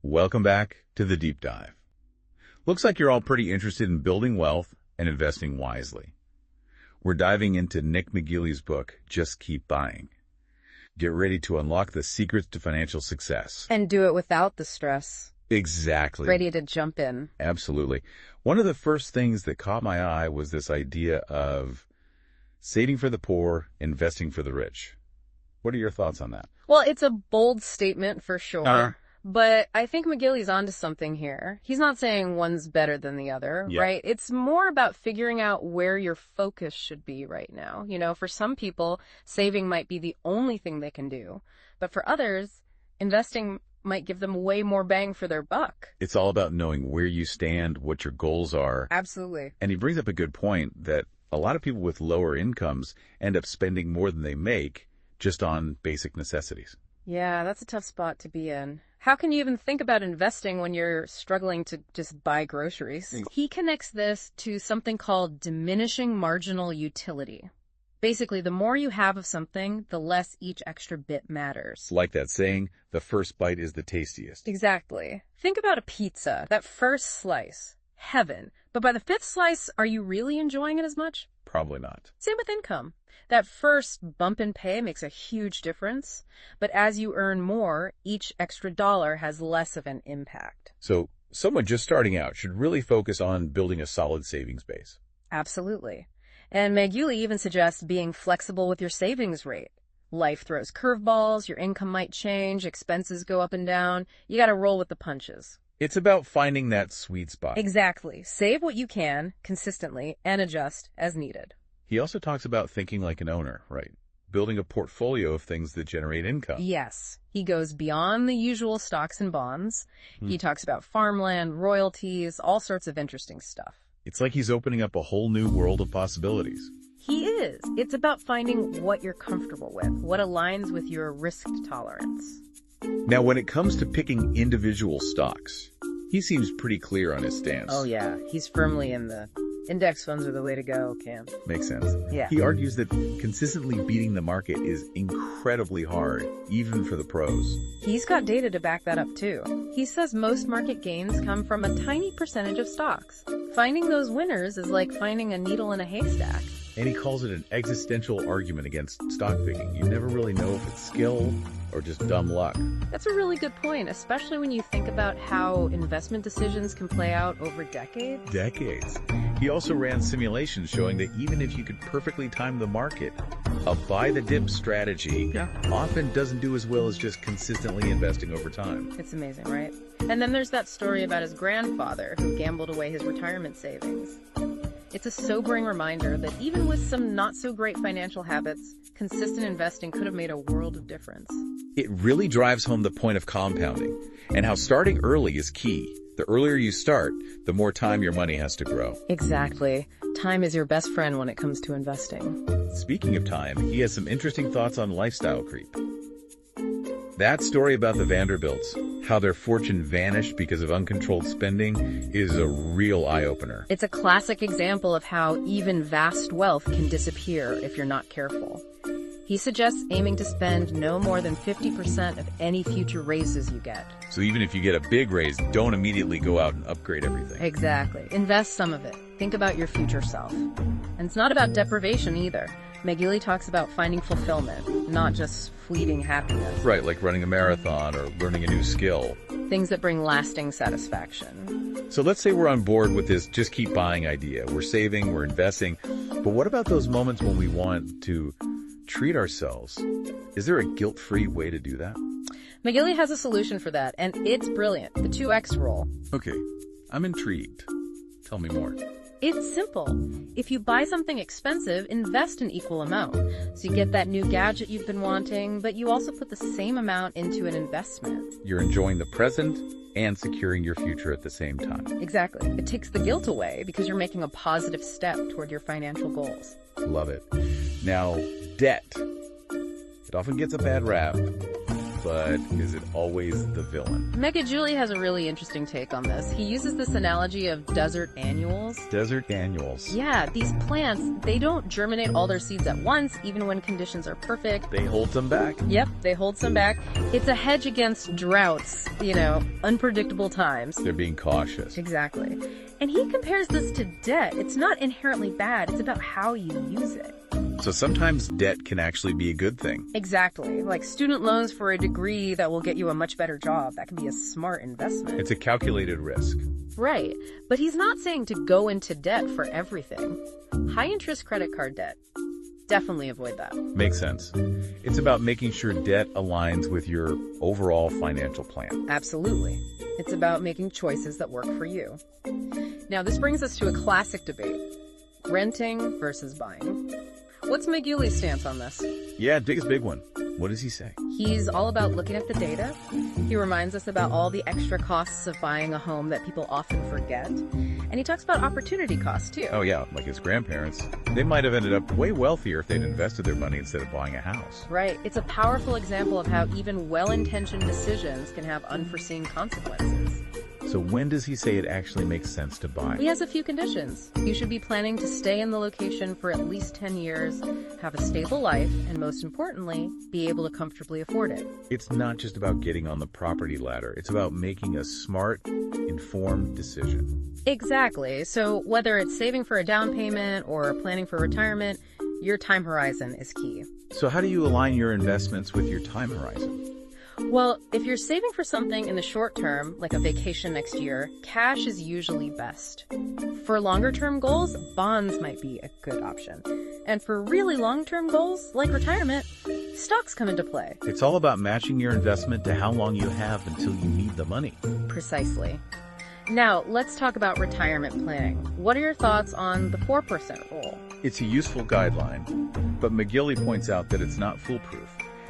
Welcome back to the Deep Dive. Looks like you're all pretty interested in building wealth and investing wisely. We're diving into Nick McGilly's book, Just Keep Buying. Get ready to unlock the secrets to financial success. And do it without the stress. Exactly. Ready to jump in. Absolutely. One of the first things that caught my eye was this idea of saving for the poor, investing for the rich. What are your thoughts on that? Well, it's a bold statement for sure. But I think McGilly's onto something here. He's not saying one's better than the other, right? It's more about figuring out where your focus should be right now. You know, for some people, saving might be the only thing they can do. But for others, investing might give them way more bang for their buck. It's all about knowing where you stand, what your goals are. Absolutely. And he brings up a good point that a lot of people with lower incomes end up spending more than they make just on basic necessities. Yeah, that's a tough spot to be in. How can you even think about investing when you're struggling to just buy groceries? He connects this to something called diminishing marginal utility. Basically, the more you have of something, the less each extra bit matters. Like that saying, the first bite is the tastiest. Exactly. Think about a pizza. That first slice, heaven. But by the fifth slice, are you really enjoying it as much? Probably not. Same with income. That first bump in pay makes a huge difference, but as you earn more, each extra dollar has less of an impact. So someone just starting out should really focus on building a solid savings base. Absolutely. And McGilly even suggests being flexible with your savings rate. Life throws curveballs, your income might change, expenses go up and down. You got to roll with the punches. It's about finding that sweet spot. Exactly. Save what you can consistently and adjust as needed. He also talks about thinking like an owner, right? Building a portfolio of things that generate income. Yes. He goes beyond the usual stocks and bonds. He talks about farmland, royalties, all sorts of interesting stuff. It's like he's opening up a whole new world of possibilities. He is. It's about finding what you're comfortable with, what aligns with your risk tolerance. Now, when it comes to picking individual stocks, he seems pretty clear on his stance. Oh, yeah. He's firmly in the index funds are the way to go, Cam. Makes sense. Yeah. He argues that consistently beating the market is incredibly hard, even for the pros. He's got data to back that up, too. He says most market gains come from a tiny percentage of stocks. Finding those winners is like finding a needle in a haystack. And he calls it an existential argument against stock picking. You never really know if it's skill or just dumb luck. That's a really good point, especially when you think about how investment decisions can play out over decades. Decades. He also ran simulations showing that even if you could perfectly time the market, a buy-the-dip strategy often doesn't do as well as just consistently investing over time. It's amazing, right? And then there's that story about his grandfather who gambled away his retirement savings. It's a sobering reminder that even with some not-so-great financial habits, consistent investing could have made a world of difference. It really drives home the point of compounding and how starting early is key. The earlier you start, the more time your money has to grow. Exactly. Time is your best friend when it comes to investing. Speaking of time, he has some interesting thoughts on lifestyle creep. That story about the Vanderbilts, how their fortune vanished because of uncontrolled spending, is a real eye-opener. It's a classic example of how even vast wealth can disappear if you're not careful. He suggests aiming to spend no more than 50% of any future raises you get. So even if you get a big raise, don't immediately go out and upgrade everything. Exactly. Invest some of it. Think about your future self. And it's not about deprivation either. McGilly talks about finding fulfillment, not just fleeting happiness. Right, like running a marathon or learning a new skill. Things that bring lasting satisfaction. So let's say we're on board with this just keep buying idea. We're saving, we're investing. But what about those moments when we want to treat ourselves? Is there a guilt-free way to do that? McGilly has a solution for that, and it's brilliant. The 2X rule. Okay, I'm intrigued. Tell me more. It's simple. If you buy something expensive, invest an equal amount. So you get that new gadget you've been wanting, but you also put the same amount into an investment. You're enjoying the present and securing your future at the same time. Exactly. It takes the guilt away because you're making a positive step toward your financial goals. Love it. Now, debt. It often gets a bad rap. but is it always the villain? McGilly has a really interesting take on this. He uses this analogy of desert annuals. Desert annuals. Yeah, these plants, they don't germinate all their seeds at once, even when conditions are perfect. They hold them back. Yep, they hold some back. It's a hedge against droughts, unpredictable times. They're being cautious. Exactly. And he compares this to debt. It's not inherently bad. It's about how you use it. So sometimes debt can actually be a good thing. Exactly. Like student loans for a degree that will get you a much better job. That can be a smart investment. It's a calculated risk. Right. But he's not saying to go into debt for everything. High interest credit card debt. Definitely avoid that. Makes sense. It's about making sure debt aligns with your overall financial plan. Absolutely. It's about making choices that work for you. Now, this brings us to a classic debate. Renting versus buying. What's McGilly's stance on this? Yeah, big one. What does he say? He's all about looking at the data. He reminds us about all the extra costs of buying a home that people often forget. And he talks about opportunity costs, too. Oh, yeah, like his grandparents. They might have ended up way wealthier if they'd invested their money instead of buying a house. Right. It's a powerful example of how even well-intentioned decisions can have unforeseen consequences. So when does he say it actually makes sense to buy? He has a few conditions. You should be planning to stay in the location for at least 10 years, have a stable life, and most importantly, be able to comfortably afford it. It's not just about getting on the property ladder. It's about making a smart, informed decision. Exactly. So whether it's saving for a down payment or planning for retirement, your time horizon is key. So how do you align your investments with your time horizon? Well, if you're saving for something in the short term, like a vacation next year, cash is usually best. For longer-term goals, bonds might be a good option. And for really long-term goals, like retirement, stocks come into play. It's all about matching your investment to how long you have until you need the money. Precisely. Now, let's talk about retirement planning. What are your thoughts on the 4% rule? It's a useful guideline, but McGilly points out that it's not foolproof,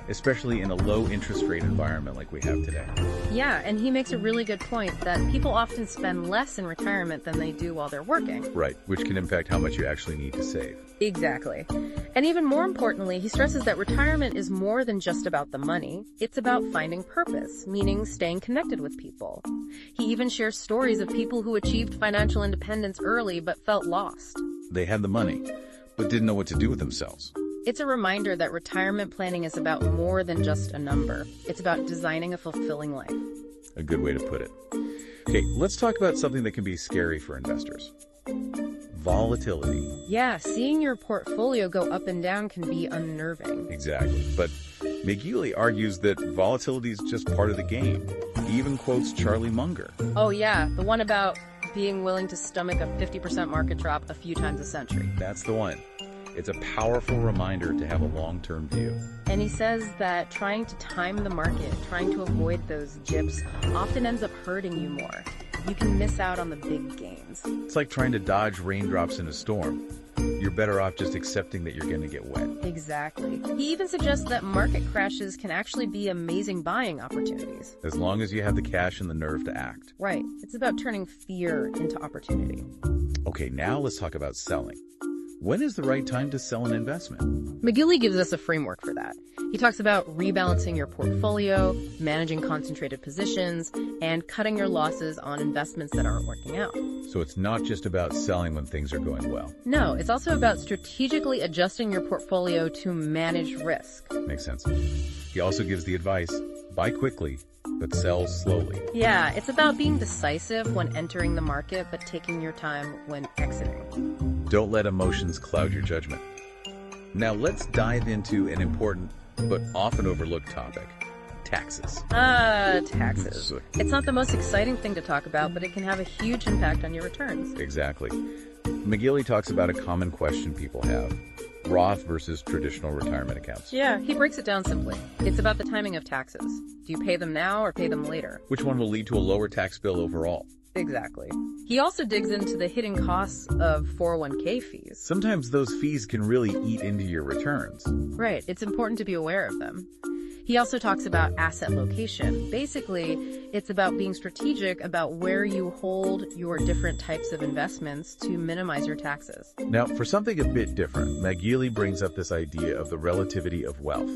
especially in a low-interest rate environment like we have today. Yeah, and he makes a really good point that people often spend less in retirement than they do while they're working. Right, which can impact how much you actually need to save. Exactly. And even more importantly, he stresses that retirement is more than just about the money. It's about finding purpose, meaning staying connected with people. He even shares stories of people who achieved financial independence early but felt lost. They had the money, but didn't know what to do with themselves. It's a reminder that retirement planning is about more than just a number. It's about designing a fulfilling life. A good way to put it. Okay, let's talk about something that can be scary for investors. Volatility. Yeah, seeing your portfolio go up and down can be unnerving. Exactly. But McGilly argues that volatility is just part of the game. He even quotes Charlie Munger. Oh yeah, the one about being willing to stomach a 50% market drop a few times a century. That's the one. It's a powerful reminder to have a long-term view. And he says that trying to time the market, trying to avoid those dips, often ends up hurting you more. You can miss out on the big gains. It's like trying to dodge raindrops in a storm. You're better off just accepting that you're going to get wet. Exactly. He even suggests that market crashes can actually be amazing buying opportunities. As long as you have the cash and the nerve to act. Right. It's about turning fear into opportunity. Okay, now let's talk about selling. When is the right time to sell an investment? McGilly gives us a framework for that. He talks about rebalancing your portfolio, managing concentrated positions, and cutting your losses on investments that aren't working out. So it's not just about selling when things are going well. No, it's also about strategically adjusting your portfolio to manage risk. Makes sense. He also gives the advice, buy quickly, but sell slowly. Yeah, it's about being decisive when entering the market, but taking your time when exiting. Don't let emotions cloud your judgment. Now let's dive into an important but often overlooked topic, taxes. Taxes. It's not the most exciting thing to talk about, but it can have a huge impact on your returns. Exactly. McGilly talks about a common question people have, Roth versus traditional retirement accounts. Yeah, he breaks it down simply. It's about the timing of taxes. Do you pay them now or pay them later? Which one will lead to a lower tax bill overall? Exactly. He also digs into the hidden costs of 401k fees. Sometimes those fees can really eat into your returns. Right. It's important to be aware of them. He also talks about asset location. Basically, it's about being strategic about where you hold your different types of investments to minimize your taxes. Now, for something a bit different, McGilly brings up this idea of the relativity of wealth.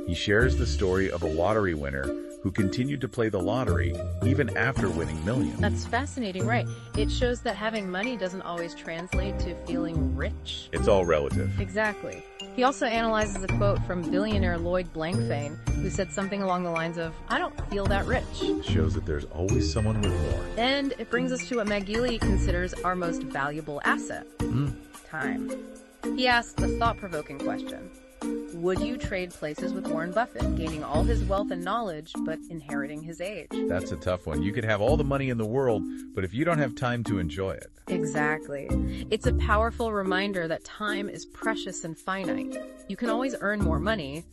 He shares the story of a lottery winner who continued to play the lottery even after winning millions. That's fascinating, right? It shows that having money doesn't always translate to feeling rich. It's all relative. Exactly. He also analyzes a quote from billionaire Lloyd Blankfein, who said something along the lines of, "I don't feel that rich." It shows that there's always someone with more. And it brings us to what McGeely considers our most valuable asset. Time. He asks the thought-provoking question: would you trade places with Warren Buffett, gaining all his wealth and knowledge, but inheriting his age? That's a tough one. You could have all the money in the world, but if you don't have time to enjoy it. Exactly. It's a powerful reminder that time is precious and finite. You can always earn more money,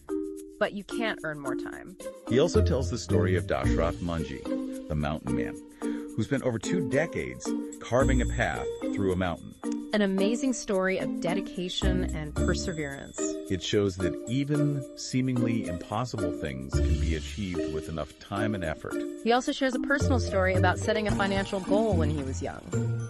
but you can't earn more time. He also tells the story of Dashrath Manji, the mountain man, who spent over 2 decades carving a path through a mountain. An amazing story of dedication and perseverance. It shows that even seemingly impossible things can be achieved with enough time and effort. He also shares a personal story about setting a financial goal when he was young.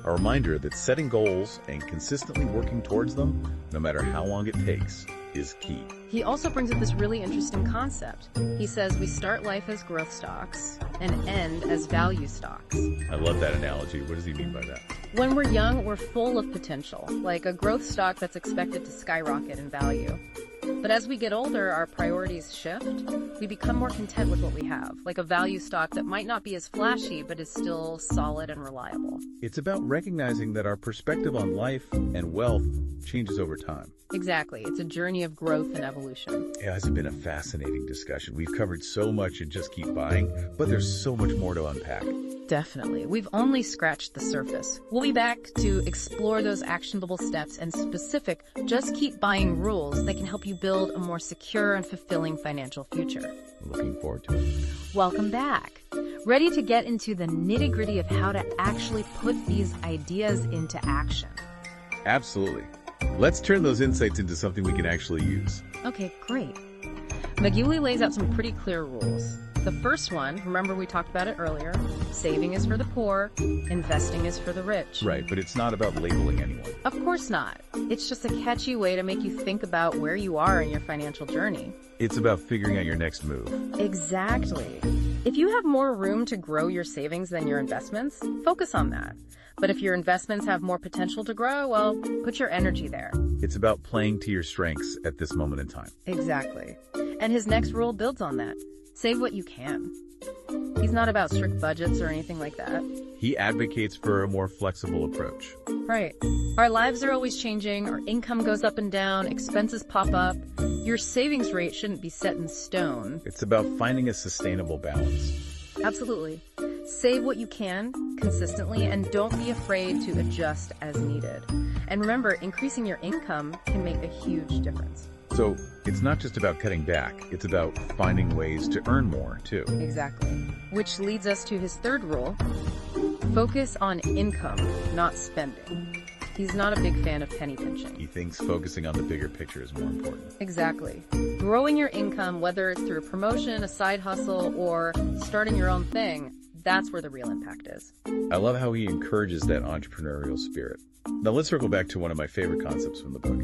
A reminder that setting goals and consistently working towards them, no matter how long it takes, is key. He also brings up this really interesting concept. He says we start life as growth stocks and end as value stocks. I love that analogy. What does he mean by that? When we're young, we're full of potential, like a growth stock that's expected to skyrocket in value. But as we get older, our priorities shift. We become more content with what we have, like a value stock that might not be as flashy, but is still solid and reliable. It's about recognizing that our perspective on life and wealth changes over time. Exactly. It's a journey of growth and evolution. It has been a fascinating discussion. We've covered so much and just keep buying, but there's so much more to unpack. Definitely. We've only scratched the surface. We'll be back to explore those actionable steps and specific just keep buying rules that can help you build a more secure and fulfilling financial future. Looking forward to it. Welcome back. Ready to get into the nitty-gritty of how to actually put these ideas into action? Absolutely. Let's turn those insights into something we can actually use. Okay, great. McGeely lays out some pretty clear rules. The first one, remember we talked about it earlier, saving is for the poor, investing is for the rich. Right, but it's not about labeling anyone. Of course not. It's just a catchy way to make you think about where you are in your financial journey. It's about figuring out your next move. Exactly. If you have more room to grow your savings than your investments, focus on that. But if your investments have more potential to grow, well, put your energy there. It's about playing to your strengths at this moment in time. Exactly. And his next rule builds on that. Save what you can. He's not about strict budgets or anything like that. He advocates for a more flexible approach. Right. Our lives are always changing, our income goes up and down, expenses pop up. Your savings rate shouldn't be set in stone. It's about finding a sustainable balance. Absolutely. Save what you can consistently and don't be afraid to adjust as needed. And remember, increasing your income can make a huge difference. So it's not just about cutting back, it's about finding ways to earn more, too. Exactly. Which leads us to his third rule. Focus on income, not spending. He's not a big fan of penny pinching. He thinks focusing on the bigger picture is more important. Exactly. Growing your income, whether it's through a promotion, a side hustle, or starting your own thing, that's where the real impact is. I love how he encourages that entrepreneurial spirit. Now let's circle back to one of my favorite concepts from the book,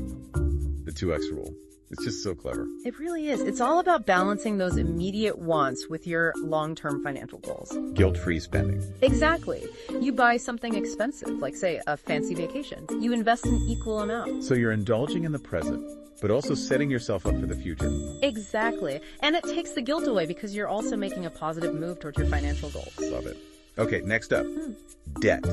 the 2X rule. It's just so clever. It really is. It's all about balancing those immediate wants with your long-term financial goals. Guilt-free spending. Exactly. You buy something expensive, like, say, a fancy vacation. You invest an equal amount. So you're indulging in the present, but also setting yourself up for the future. Exactly. And it takes the guilt away because you're also making a positive move towards your financial goals. Love it. Okay, next up, debt.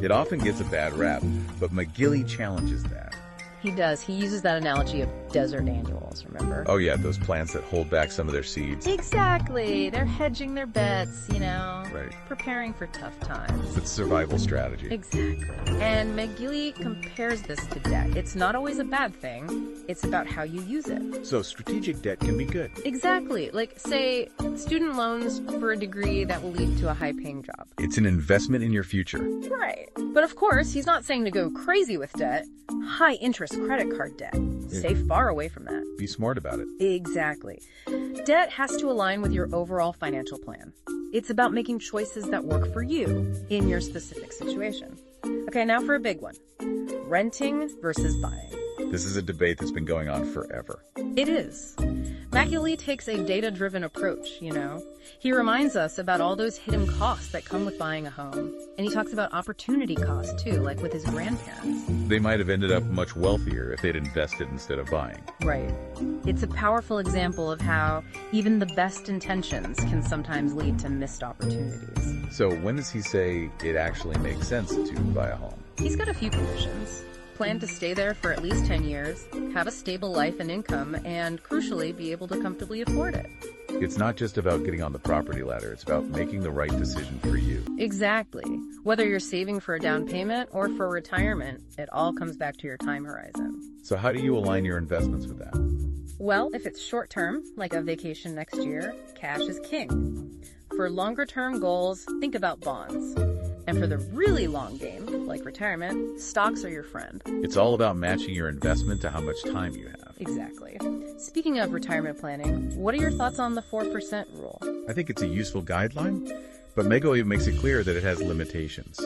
It often gets a bad rap, but McGeely challenges that. He does. He uses that analogy of desert annuals, remember? Oh yeah, those plants that hold back some of their seeds. Exactly. They're hedging their bets, you know? Right. Preparing for tough times. It's a survival strategy. Exactly. And McGeely compares this to debt. It's not always a bad thing. It's about how you use it. So strategic debt can be good. Exactly. Like, say, student loans for a degree that will lead to a high-paying job. It's an investment in your future. Right. But of course, he's not saying to go crazy with debt. High-interest credit card debt. Stay far away from that. Be smart about it. Exactly. Debt has to align with your overall financial plan. It's about making choices that work for you in your specific situation. Okay, now for a big one. Renting versus buying. This is a debate that's been going on forever. It is. Machiavelli takes a data-driven approach, He reminds us about all those hidden costs that come with buying a home. And he talks about opportunity costs, too, like with his grandparents. They might have ended up much wealthier if they'd invested instead of buying. Right. It's a powerful example of how even the best intentions can sometimes lead to missed opportunities. So when does he say it actually makes sense to buy a home? He's got a few conditions. Plan to stay there for at least 10 years, have a stable life and income, and crucially, be able to comfortably afford it. It's not just about getting on the property ladder. It's about making the right decision for you. Exactly. Whether you're saving for a down payment or for retirement, it all comes back to your time horizon. So how do you align your investments with that? Well, if it's short term, like a vacation next year, cash is king. For longer term goals, think about bonds. And for the really long game, like retirement, stocks are your friend. It's all about matching your investment to how much time you have. Exactly. Speaking of retirement planning, what are your thoughts on the 4% rule? I think it's a useful guideline, but Mego makes it clear that it has limitations,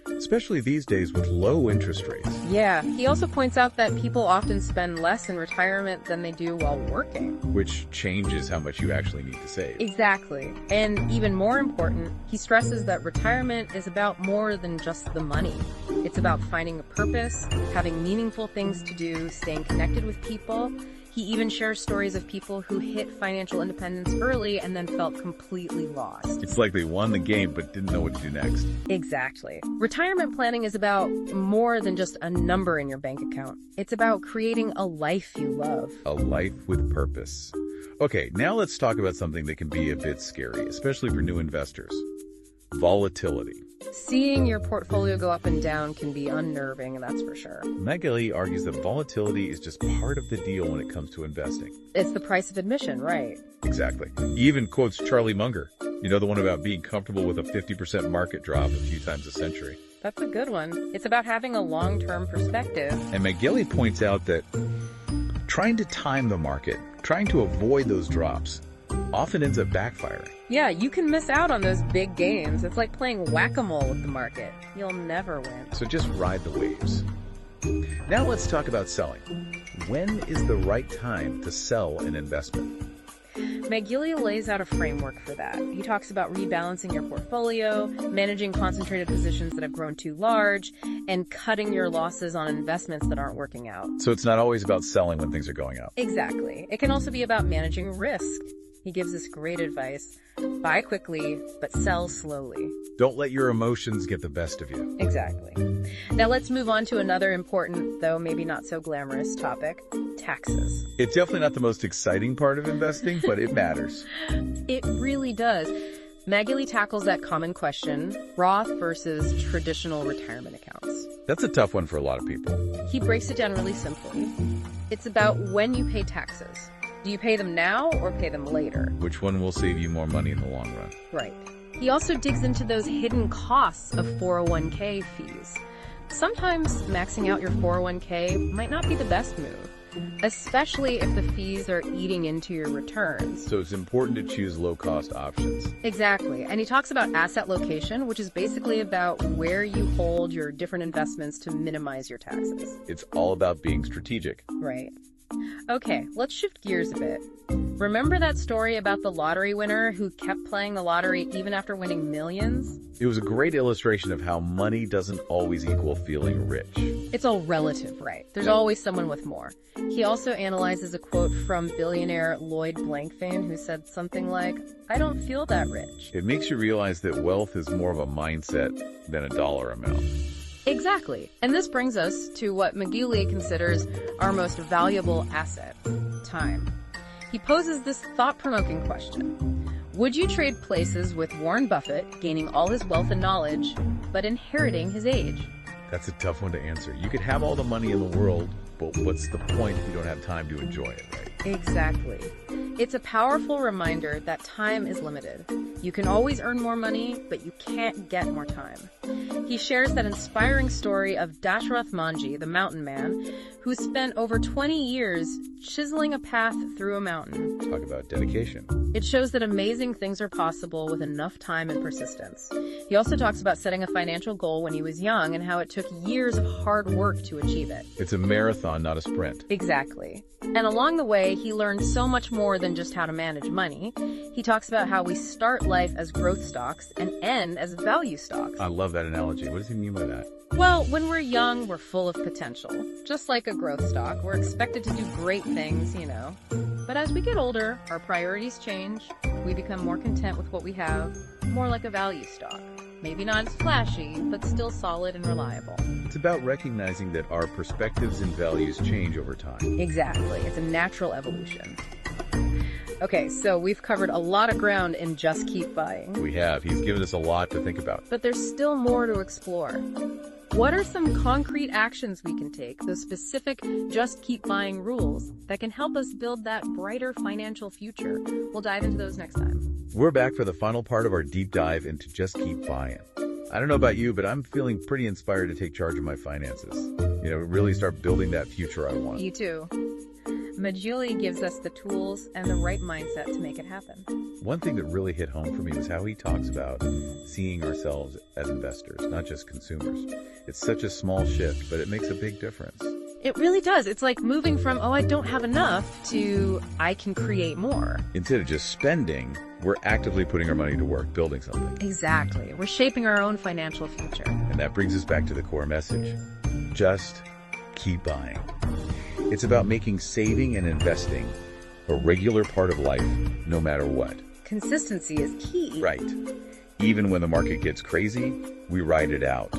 especially these days with low interest rates. Yeah, he also points out that people often spend less in retirement than they do while working. Which changes how much you actually need to save. Exactly. And even more important, he stresses that retirement is about more than just the money. It's about finding a purpose, having meaningful things to do, staying connected with people. He even shares stories of people who hit financial independence early and then felt completely lost. It's like they won the game but didn't know what to do next. Exactly. Retirement planning is about more than just a number in your bank account. It's about creating a life you love. A life with purpose. Okay, now let's talk about something that can be a bit scary, especially for new investors. Volatility. Seeing your portfolio go up and down can be unnerving, that's for sure. Machiavelli argues that volatility is just part of the deal when it comes to investing. It's the price of admission, right? Exactly. He even quotes Charlie Munger, the one about being comfortable with a 50% market drop a few times a century. That's a good one. It's about having a long-term perspective. And Machiavelli points out that trying to time the market, trying to avoid those drops, often ends up backfiring. Yeah, you can miss out on those big gains. It's like playing whack-a-mole with the market. You'll never win. So just ride the waves. Now let's talk about selling. When is the right time to sell an investment? Machiavelli lays out a framework for that. He talks about rebalancing your portfolio, managing concentrated positions that have grown too large, and cutting your losses on investments that aren't working out. So it's not always about selling when things are going up. Exactly. It can also be about managing risk. He gives us great advice. Buy quickly, but sell slowly. Don't let your emotions get the best of you. Exactly. Now let's move on to another important, though maybe not so glamorous topic, taxes. It's definitely not the most exciting part of investing, but it matters. It really does. Machiavelli tackles that common question, Roth versus traditional retirement accounts. That's a tough one for a lot of people. He breaks it down really simply. It's about when you pay taxes. Do you pay them now or pay them later? Which one will save you more money in the long run? Right. He also digs into those hidden costs of 401k fees. Sometimes maxing out your 401k might not be the best move, especially if the fees are eating into your returns. So it's important to choose low-cost options. Exactly. And he talks about asset location, which is basically about where you hold your different investments to minimize your taxes. It's all about being strategic. Right. Okay, let's shift gears a bit. Remember that story about the lottery winner who kept playing the lottery even after winning millions? It was a great illustration of how money doesn't always equal feeling rich. It's all relative, right? There's always someone with more. He also analyzes a quote from billionaire Lloyd Blankfein, who said something like, "I don't feel that rich." It makes you realize that wealth is more of a mindset than a dollar amount. Exactly. And this brings us to what Machiavelli considers our most valuable asset, time. He poses this thought-provoking question. Would you trade places with Warren Buffett, gaining all his wealth and knowledge, but inheriting his age? That's a tough one to answer. You could have all the money in the world, but what's the point if you don't have time to enjoy it, right? Exactly. It's a powerful reminder that time is limited. You can always earn more money, but you can't get more time. He shares that inspiring story of Dashrath Manji, the mountain man, who spent over 20 years chiseling a path through a mountain. Talk about dedication. It shows that amazing things are possible with enough time and persistence. He also talks about setting a financial goal when he was young and how it took years of hard work to achieve it. It's a marathon, not a sprint. Exactly. And along the way, he learned so much more than just how to manage money. He talks about how we start life as growth stocks and end as value stocks. I love that analogy. What does he mean by that? Well, when we're young, we're full of potential. Just like a growth stock, we're expected to do great things, you know. But as we get older, our priorities change. We become more content with what we have, more like a value stock. Maybe not as flashy, but still solid and reliable. It's about recognizing that our perspectives and values change over time. Exactly. It's a natural evolution. Okay, so we've covered a lot of ground in Just Keep Buying. We have. He's given us a lot to think about. But there's still more to explore. What are some concrete actions we can take, those specific Just Keep Buying rules that can help us build that brighter financial future? We'll dive into those next time. We're back for the final part of our deep dive into Just Keep Buying. I don't know about you, but I'm feeling pretty inspired to take charge of my finances. You know, really start building that future I want. You too. Majuli gives us the tools and the right mindset to make it happen. One thing that really hit home for me was how he talks about seeing ourselves as investors, not just consumers. It's such a small shift, but it makes a big difference. It really does. It's like moving from, oh, I don't have enough, to I can create more. Instead of just spending, we're actively putting our money to work, building something. Exactly. We're shaping our own financial future. And that brings us back to the core message. Just keep buying. It's about making saving and investing a regular part of life, no matter what. Consistency is key. Right. Even when the market gets crazy, we ride it out.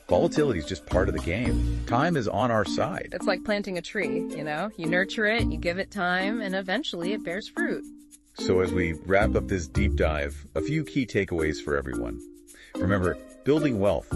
Volatility is just part of the game. Time is on our side. It's like planting a tree, you know? You nurture it, you give it time, and eventually it bears fruit. So as we wrap up this deep dive, a few key takeaways for everyone. Remember, building wealth,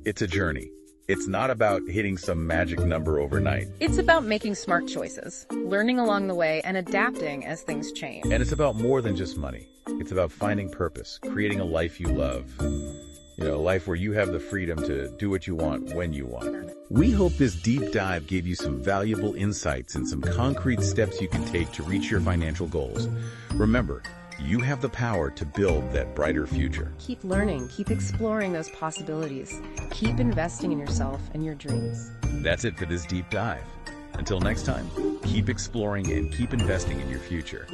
it's a journey. It's not about hitting some magic number overnight. It's about making smart choices, learning along the way, and adapting as things change. And it's about more than just money. It's about finding purpose, creating a life you love. You know, a life where you have the freedom to do what you want when you want. We hope this deep dive gave you some valuable insights and some concrete steps you can take to reach your financial goals. Remember, you have the power to build that brighter future. Keep learning, keep exploring those possibilities. Keep investing in yourself and your dreams. That's it for this deep dive. Until next time, keep exploring and keep investing in your future.